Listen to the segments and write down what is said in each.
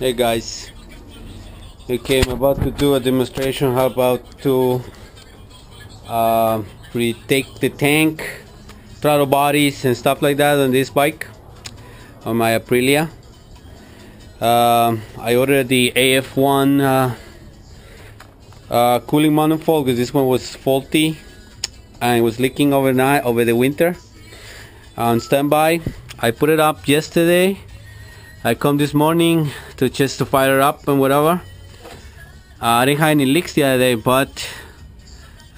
Hey guys, okay, I'm about to do a demonstration how about to retake the tank, throttle bodies and stuff like that on this bike, on my Aprilia. I ordered the AF1 cooling manifold because this one was faulty and it was leaking overnight over the winter on standby. I put it up yesterday. I come this morning to fire it up and whatever. I didn't have any leaks the other day, but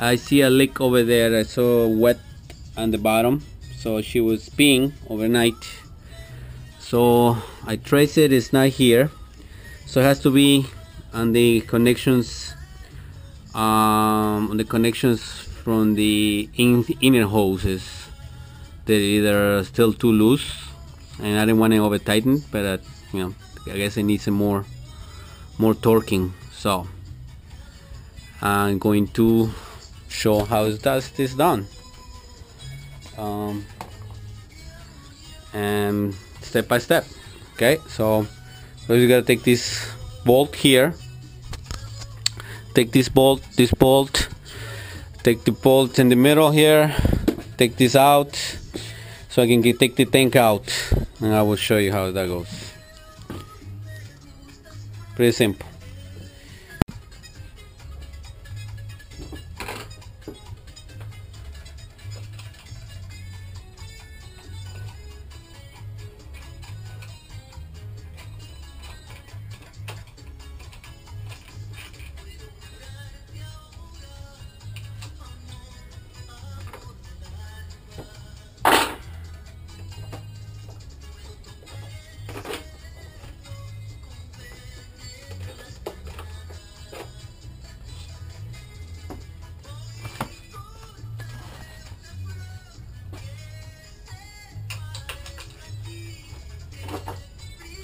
I see a leak over there. I saw wet on the bottom, so she was peeing overnight. So I traced it. It's not here, so it has to be on the connections, from the inner hoses. They're either still too loose, and I didn't want to over tighten, but I guess it needs some more torquing. So I'm going to show how this is done, and step by step. Okay, so you gotta take this bolt here, take this bolt, take the bolt in the middle here, take this out so I can take the tank out, and I will show you how that goes. Pretty simple.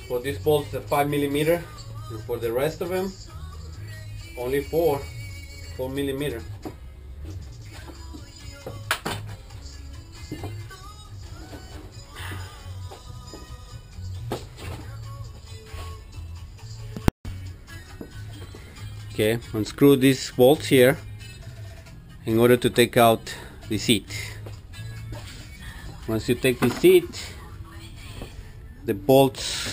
For this bolt, it's a 5mm, and for the rest of them, only 4mm. Okay, unscrew these bolts here in order to take out the seat. Once you take the seat, the bolts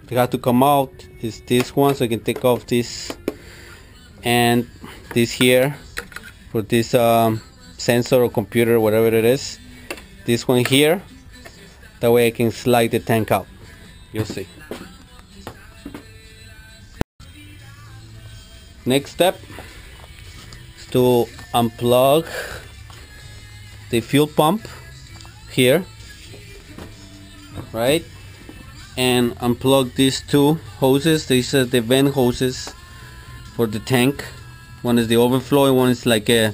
they have to come out. Is this one, so I can take off this and this here for this sensor or computer or whatever it is. This one here, that way I can slide the tank out. You'll see. Next step is to unplug the fuel pump here, right? And unplug these two hoses. These are the vent hoses for the tank. One is the overflow and one is like a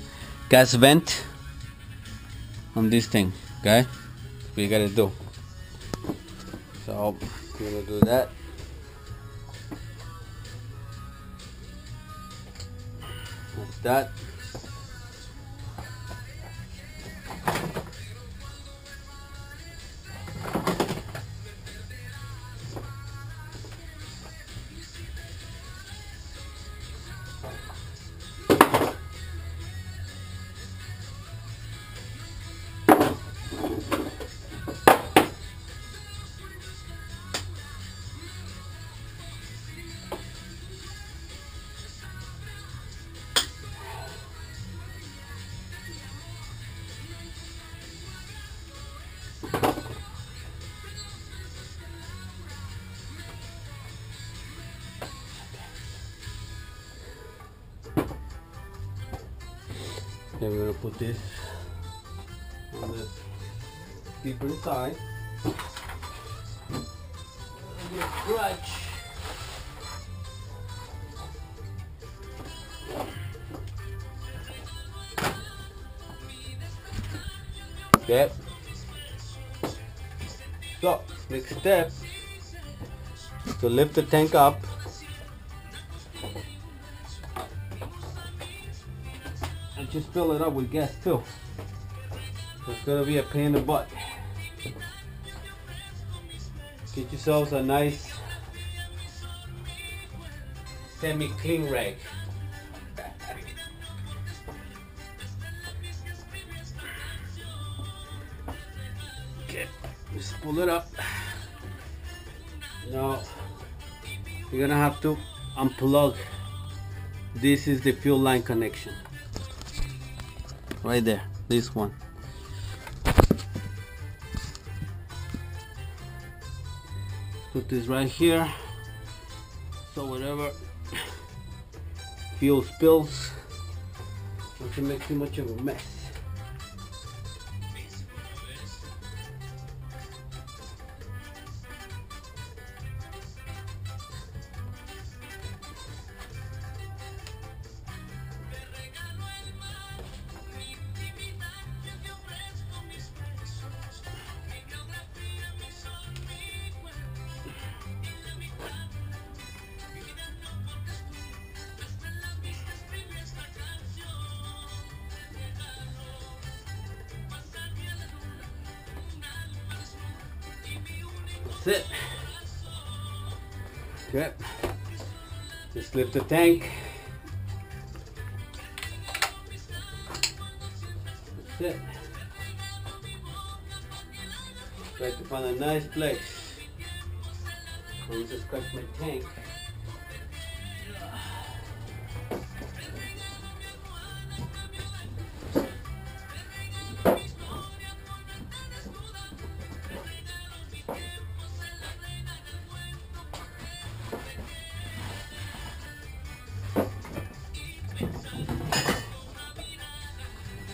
gas vent on this thing. Okay, that's what you gotta do. So you're gonna do that. That's that. Then we're going to put this on the different side. Clutch. Okay. So next step is to lift the tank up. And just fill it up with gas too. It's gonna be a pain in the butt. Get yourselves a nice semi-clean rag. Okay, just pull it up. Now you're gonna have to unplug. This is the fuel line connection. Right there, this one. Put this right here, so whatever fuel spills doesn't make too much of a mess. That's it. Okay. Just lift the tank. That's it. Try to find a nice place. Let me just scratch my tank.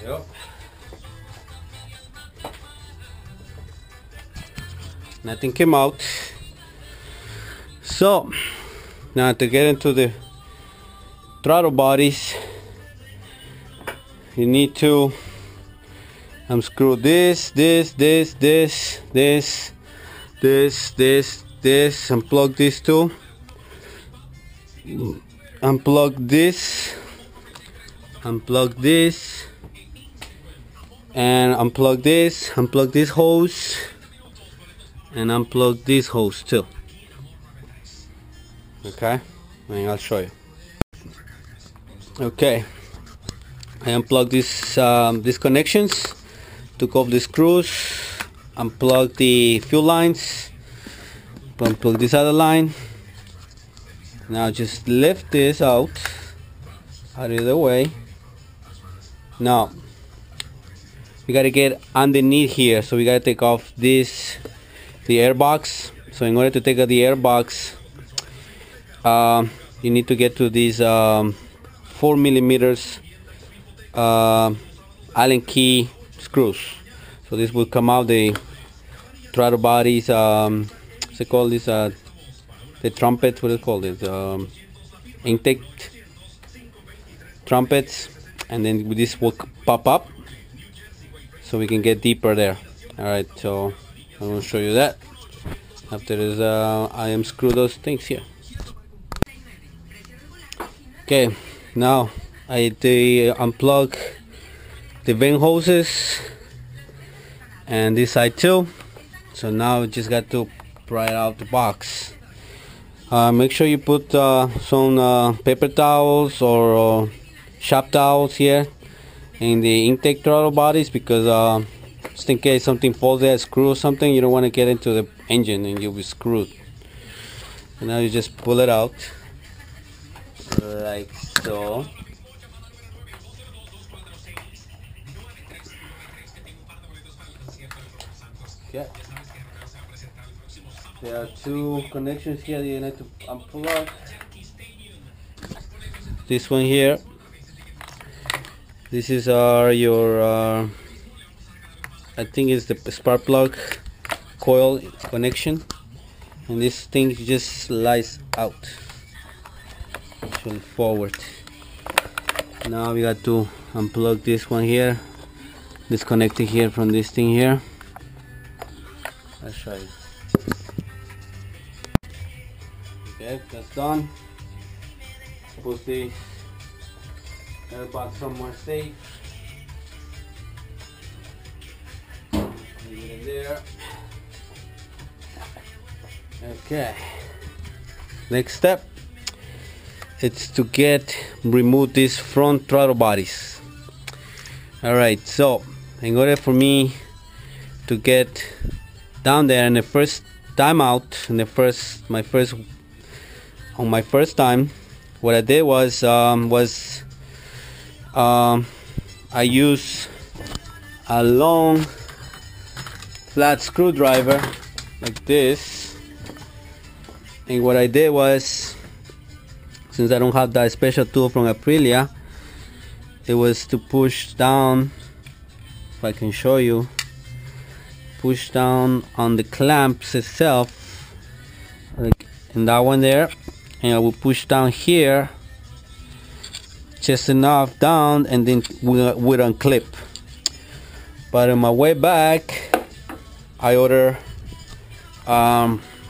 Yep. Nothing came out. So now to get into the throttle bodies, you need to unscrew this, unplug these two, unplug this, and unplug this hose, and unplug this hose too. Okay, and I'll show you. Okay, I unplugged these connections, took off the screws, unplugged the fuel lines, unplug this other line. Now just lift this out of the way. Now we gotta get underneath here, so we gotta take off the airbox. So in order to take out the airbox, you need to get to these 4mm Allen key screws. So this will come out the throttle bodies. What's it called? This the trumpets. What is it called? It's intake trumpets, and then this will pop up, so we can get deeper there. All right, so I'm going to show you that after this. I unscrew those things here. Okay, now I unplug the vent hoses and this side too. So now just got to pry it out the box. Make sure you put some paper towels or shop towels here in the intake throttle bodies, because just in case something falls there, screw or something, you don't want to get into the engine and you'll be screwed. And now you just pull it out like so. Okay. There are two connections here that you need to unplug. This one here. This is your I think it's the spark plug coil connection, and this thing just slides out, actually forward. Now we got to unplug this one here, disconnecting here from this thing here. I'll show you. Okay, that's done. Put the airbox somewhere safe. Leave it there. Okay. Next step it's to remove these front throttle bodies. Alright, so in order for me to get down there, and the first time out, and my first time, what I did was I used a long flat screwdriver like this, and what I did was, since I don't have that special tool from Aprilia, it was to push down, if I can show you, push down on the clamps itself, like in that one there, and I will push down here just enough down, and then we'll unclip. But on my way back, I order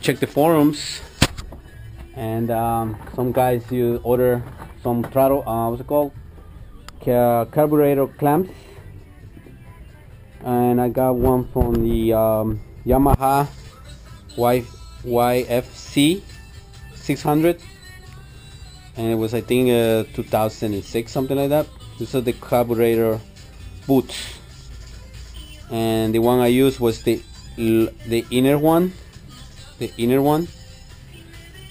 check the forums, and some guys, you order some throttle, what's it called, carburetor clamps, and I got one from the Yamaha YFC 600, and it was, I think, 2006, something like that. This is the carburetor boots, and the one I used was the inner one,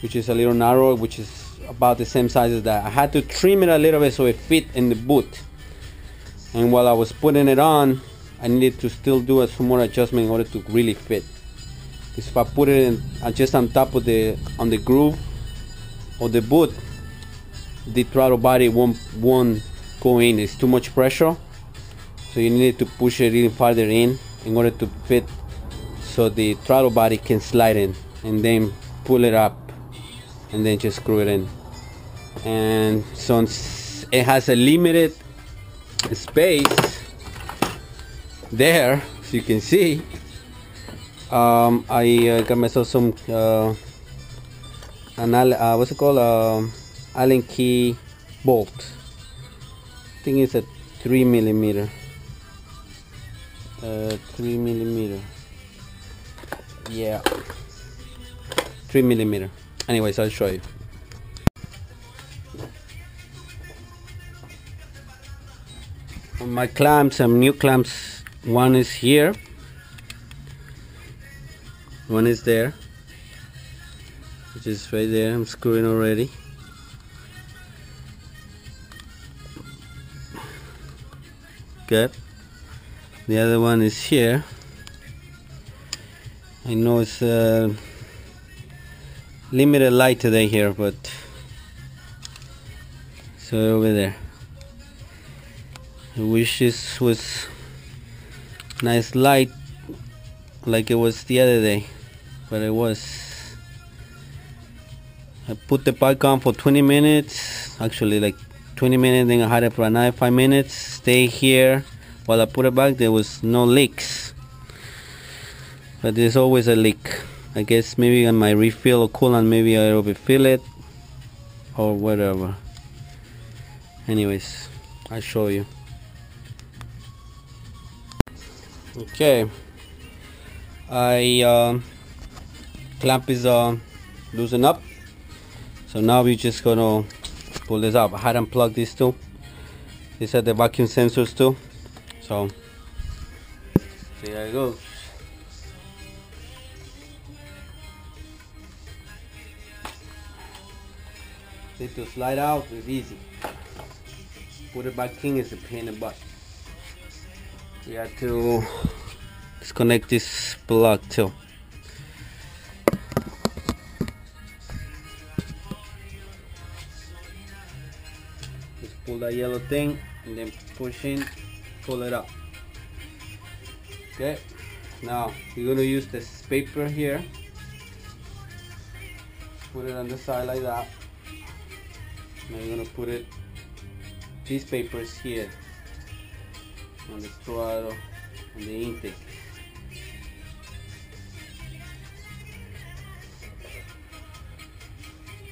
which is a little narrow, which is about the same size as that. I had to trim it a little bit so it fit in the boot, and while I was putting it on, I needed to still do a some more adjustment in order to really fit. Because if I put it in just on top of the groove of the boot, the throttle body won't go in. It's too much pressure, so you need to push it even farther in order to fit, so the throttle body can slide in, and then pull it up, and then just screw it in. And since it has a limited space there, as you can see, I got myself some what's it called, Allen key bolt. I think it's a 3mm. 3mm. Yeah, 3mm. Anyways, I'll show you. My clamps, some new clamps. One is here, one is there, which is right there. I'm screwing already. Good. The other one is here. I know it's limited light today here, but so over there. I wish this was nice light like it was the other day, but it was. I put the bike on for 20 minutes, actually like 20 minutes, then I had it for another 5 minutes, stay here while I put it back. There was no leaks, but there's always a leak. I guess maybe on my refill of coolant, maybe I overfill it or whatever. Anyways, I'll show you. Okay, clamp is loosened up, so now we're just gonna pull this up. I had unplugged these two. These are the vacuum sensors too, so there it goes. See, to slide out is easy. Put it back in is a pain in the butt. You have to disconnect this plug too. Just pull that yellow thing and then push in, pull it up. Okay, now you're gonna use this paper here. Put it on the side like that. Now you're gonna put it, these papers here, on the throttle and the intake.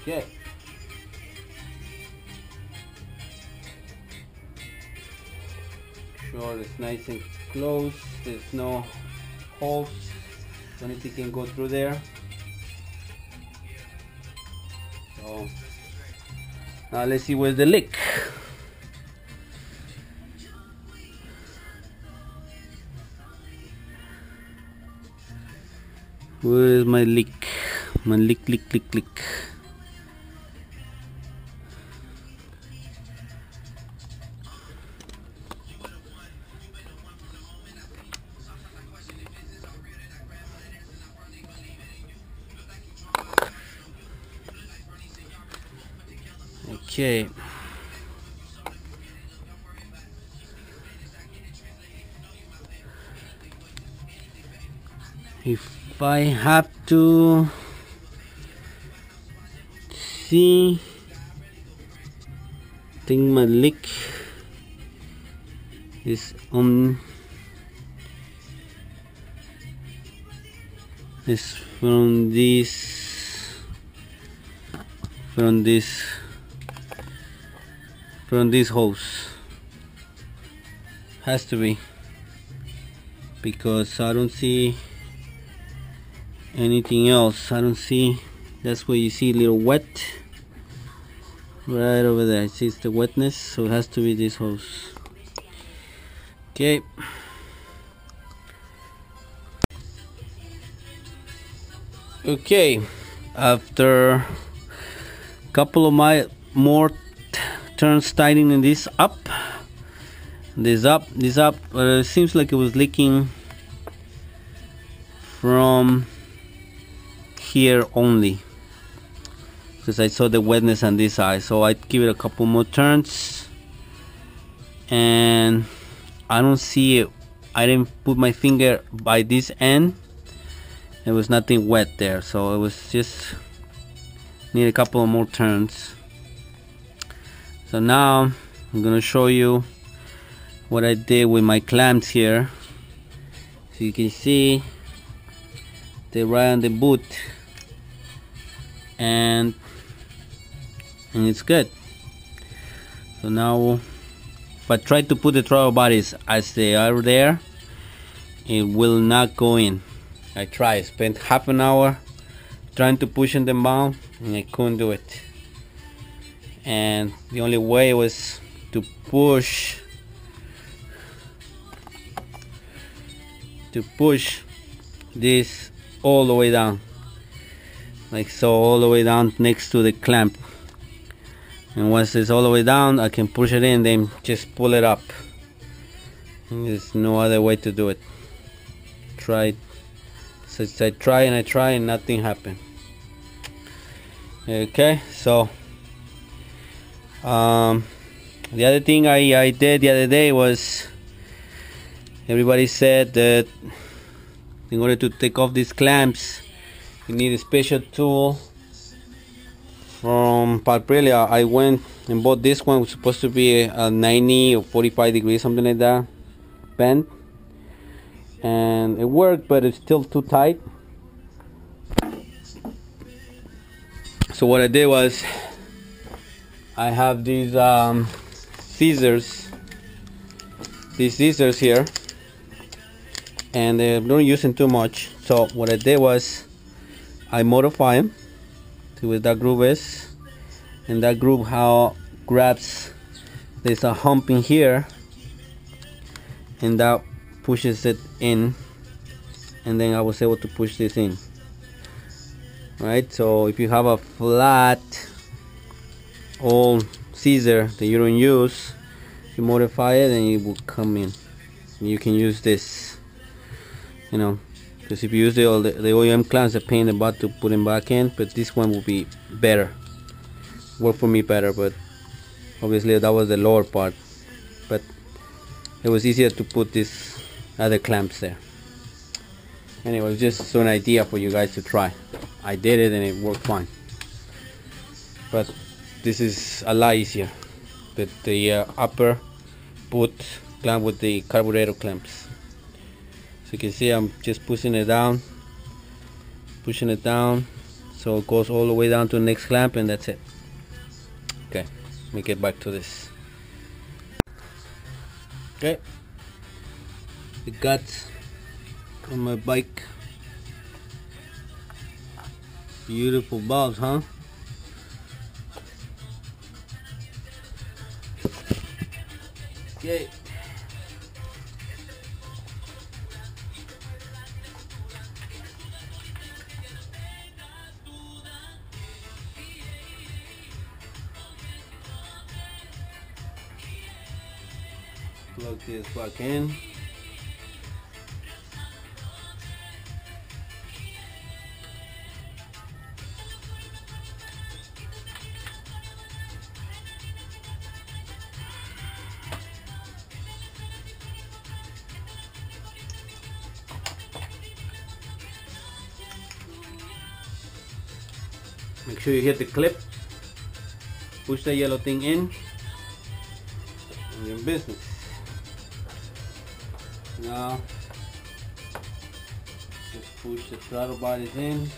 Okay. Sure it's nice and close. There's no holes, so anything can go through there. So Now let's see where's the leak. Where is my leak? My leak. Okay. If I have to see, I think my leak is on is from this hose. Has to be, because I don't see anything else. I don't see. That's where you see a little wet right over there. It sees the wetness, so it has to be this hose. Okay. Okay, after a couple of my more turns tightening this up, it seems like it was leaking from here only, because I saw the wetness on this side. So I give it a couple more turns, and I don't see it. I didn't put my finger by this end. There was nothing wet there, so it was just need a couple of more turns. So now I'm gonna show you what I did with my clamps here. So you can see they're right on the boot, and it's good. So now if I try to put the throttle bodies as they are there, it will not go in. I tried, spent half an hour trying to push them down, and I couldn't do it. And the only way was to push this all the way down, like so, all the way down next to the clamp. And once it's all the way down, I can push it in, then just pull it up. And there's no other way to do it. So I try and nothing happened. Okay, so the other thing I did the other day was, everybody said that in order to take off these clamps you need a special tool from Palprelia. I went and bought this one. It was supposed to be a 90 or 45 degrees, something like that, bend, and it worked, but it's still too tight. So what I did was, I have these scissors here, and I'm not using too much. So what I did was, I modify them to where that groove is, and that groove how grabs, there's a hump in here, and that pushes it in, and then I was able to push this in. Right, so if you have a flat old scissor that you don't use, you modify it and it will come in. You can use this, you know, because if you use the OEM clamps, a pain in the butt to put them back in, but this one will be better, work for me better. But obviously that was the lower part, but it was easier to put these other clamps there. Anyway, just an idea for you guys to try. I did it and it worked fine, but this is a lot easier, the upper boot clamp with the carburetor clamps. So you can see I'm just pushing it down, so it goes all the way down to the next clamp, and that's it. Okay, let me get back to this. Okay, the guts on my bike. Beautiful bulbs, huh? Okay. Plug this back in. Make sure you hit the clip, push the yellow thing in, and you're in business. Now, just push the throttle bodies in.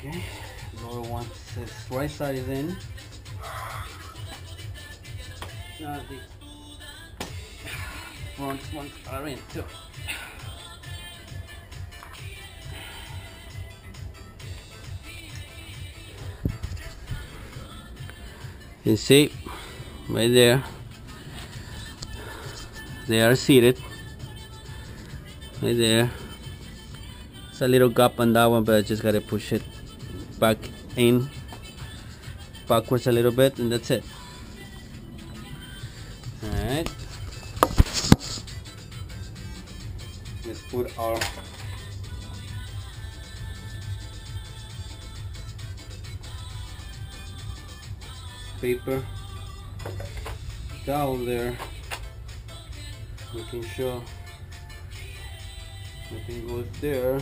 Okay, lower one says right side is in. Now the front ones are in too. You see, right there, they are seated. Right there. It's a little gap on that one, but I just gotta push it back in, backwards a little bit, and that's it. Alright, let's put our paper down there, making sure nothing goes there.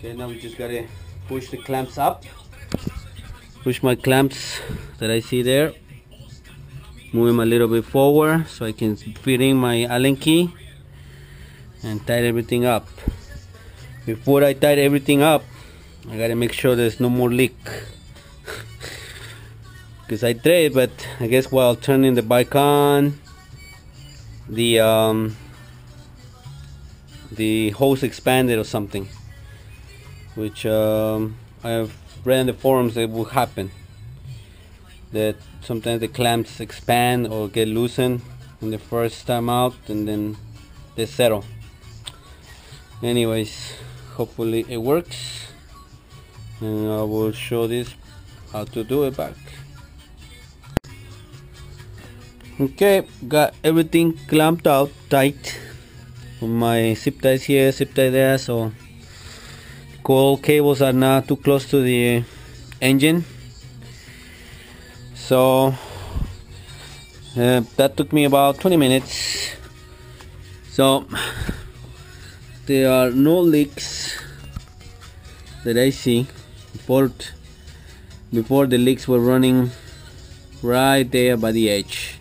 Then now we just gotta push the clamps up. Push my clamps that I see there. Move them a little bit forward so I can fit in my Allen key and tighten everything up. Before I tighten everything up, I gotta make sure there's no more leak. Because I tried, but I guess while turning the bike on, the hose expanded or something, which I have read in the forums that will happen, that sometimes the clamps expand or get loosened in the first time out and then they settle. Anyways, hopefully it works, and I will show this how to do it back. Okay, got everything clamped out tight. My zip ties here, zip tie there, so coil cables are not too close to the engine. So that took me about 20 minutes. So there are no leaks that I see. Before the leaks were running right there by the edge,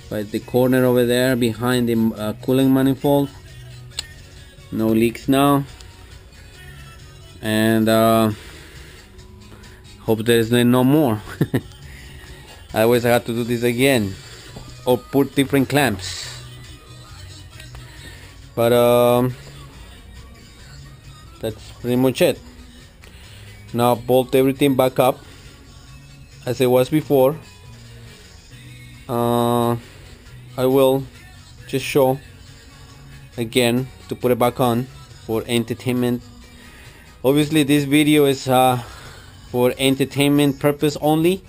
by the corner over there behind the cooling manifold. No leaks now, and hope there is no more. Otherwise I have to do this again or put different clamps. But that's pretty much it. Now bolt everything back up as it was before. I will just show again to put it back on for entertainment. Obviously this video is for entertainment purpose only.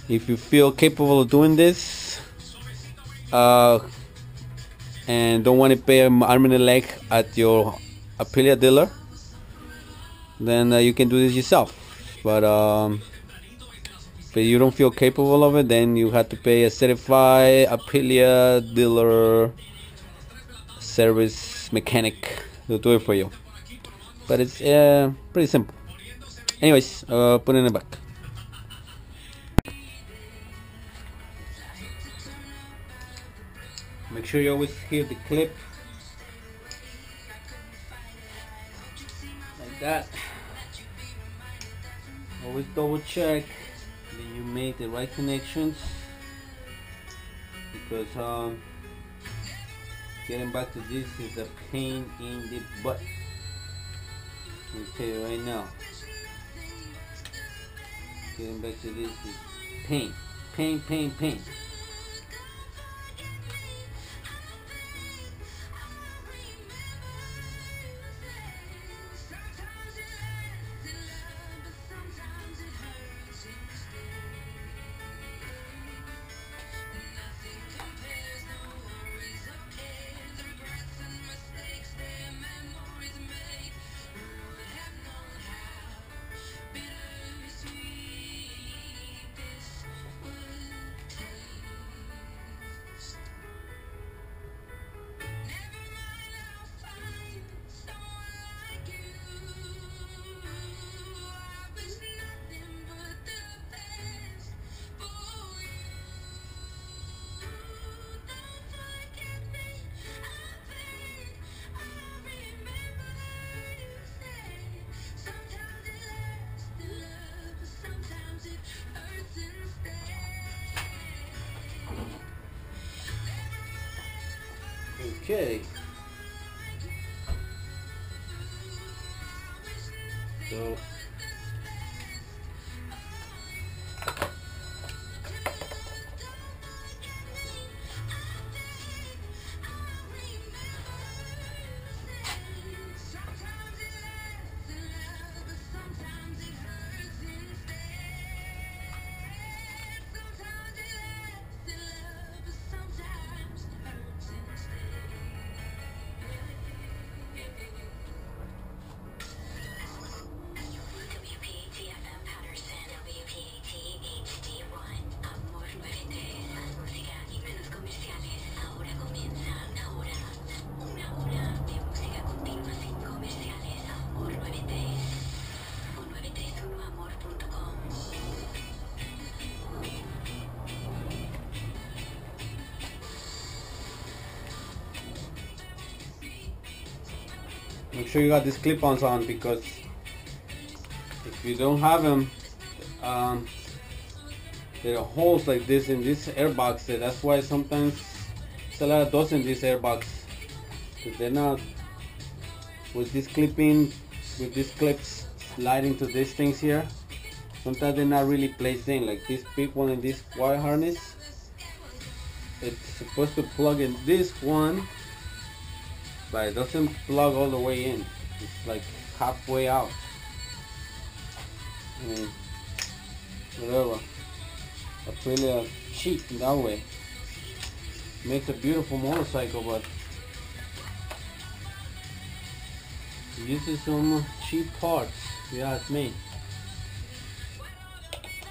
If you feel capable of doing this and don't want to pay an arm and a leg at your Aprilia dealer, then you can do this yourself. But if you don't feel capable of it, then you have to pay a certified Aprilia dealer service mechanic to do it for you. But it's pretty simple. Anyways, put it in the back. Make sure you always hear the clip like that. Always double check that you make the right connections, because getting back to this is a pain in the butt. Let me tell you right now, getting back to this is pain. Okay. So make sure you got these clip-ons on, because if you don't have them, there are holes like this in this airbox. That's why sometimes there's a lot of dust in this airbox, because they're not with this clipping, with these clips sliding to these things here. Sometimes they're not really placed in, like this big one in this wire harness. It's supposed to plug in this one, but it doesn't plug all the way in. It's like halfway out. I mean, whatever. That's really cheap in that way. Makes a beautiful motorcycle, but it uses some cheap parts, if you ask me.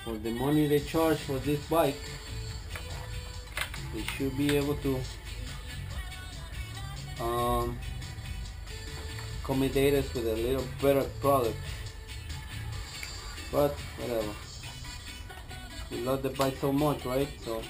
For the money they charge for this bike, they should be able to accommodate us with a little better product. But whatever, we love the bike so much, right? So